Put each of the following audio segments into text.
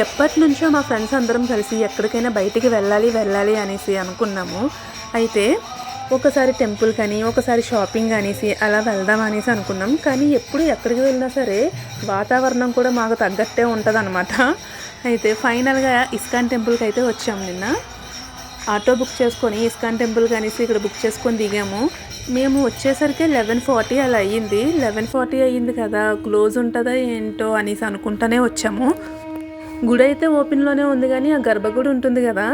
ఎప్పటినుంచో మా ఫ్రెండ్స్ అందరం కలిసి ఎక్కడికైనా బయటికి వెళ్ళాలి అనేసి అనుకున్నాము. అయితే ఒకసారి టెంపుల్ కానీ, ఒకసారి షాపింగ్ అనేసి అలా వెళ్దాం అనేసి అనుకున్నాం. కానీ ఎప్పుడు ఎక్కడికి వెళ్ళినా సరే వాతావరణం కూడా మాకు తగ్గట్టే ఉంటదనమాట. అయితే ఫైనల్‌గా ఇస్కాన్ టెంపుల్‌కి అయితే వచ్చాము నిన్న. ఆటో బుక్ చేసుకొని ఇస్కాన్ టెంపుల్‌కి అనేసి ఇక్కడ బుక్ చేసుకొని దిగాము. మేము వచ్చేసరికి 11:40 అలా అయ్యింది. 11:40 అయ్యింది కదా, క్లోజ్ ఉంటుందా ఏంటో అనేసి అనుకుంటానే వచ్చాము. గుడి అయితే ఓపెన్లోనే ఉంది కానీ ఆ గర్భగుడి ఉంటుంది కదా,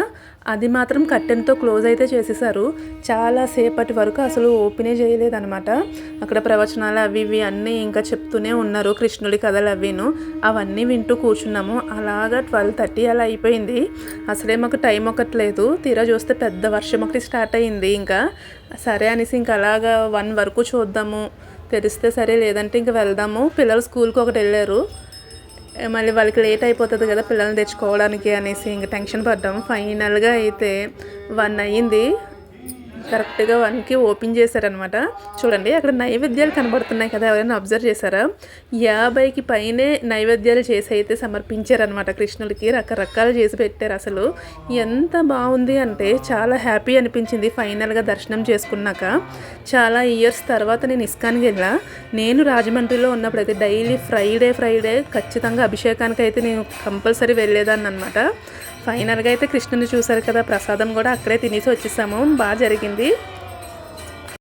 అది మాత్రం కర్టెన్తో క్లోజ్ అయితే చేసేసారు. చాలా సేపటి వరకు అసలు ఓపెనే చేయలేదన్నమాట. అక్కడ ప్రవచనాలు అవి ఇవి అన్నీ ఇంకా చెప్తూనే ఉన్నారు, కృష్ణుడి కథలు అవిను. అవన్నీ వింటూ కూర్చున్నాము. అలాగా 12:30 అలా అయిపోయింది. అసలే మాకు టైం ఒకట్లేదు. తీరా చూస్తే పెద్ద వర్షం ఒకటి స్టార్ట్ అయ్యింది. ఇంకా సరే అనేసి ఇంకా అలాగా 1 వరకు చూద్దాము, తెలిస్తే సరే, లేదంటే ఇంకా వెళ్దాము. పిల్లలు స్కూల్కి ఒకటి వెళ్ళారు, మళ్ళీ వాళ్ళకి లేట్ అయిపోతుంది కదా పిల్లల్ని తెచ్చుకోవడానికి అనేసి ఇంకా టెన్షన్ పడ్డాము. ఫైనల్గా అయితే 1 అయ్యింది. కరెక్ట్గా 1కి ఓపెన్ చేశారనమాట. చూడండి అక్కడ నైవేద్యాలు కనబడుతున్నాయి కదా, ఎవరైనా అబ్జర్వ్ చేశారా? 50కి పైనే నైవేద్యాలు చేసి అయితే సమర్పించారనమాట కృష్ణుడికి. రకరకాలు చేసి పెట్టారు. అసలు ఎంత బాగుంది అంటే చాలా హ్యాపీ అనిపించింది ఫైనల్గా దర్శనం చేసుకున్నాక. చాలా ఇయర్స్ తర్వాత నేను ఇస్కాన్కి వెళ్ళా. నేను రాజమండ్రిలో ఉన్నప్పుడైతే డైలీ ఫ్రైడే ఖచ్చితంగా అభిషేకానికి అయితే నేను కంపల్సరీ వెళ్ళేదాన్ని అనమాట. ఫైనల్గా అయితే కృష్ణుని చూసారు కదా, ప్రసాదం కూడా అక్కడే తినేసి వచ్చేసాము. బాగా జరిగింది.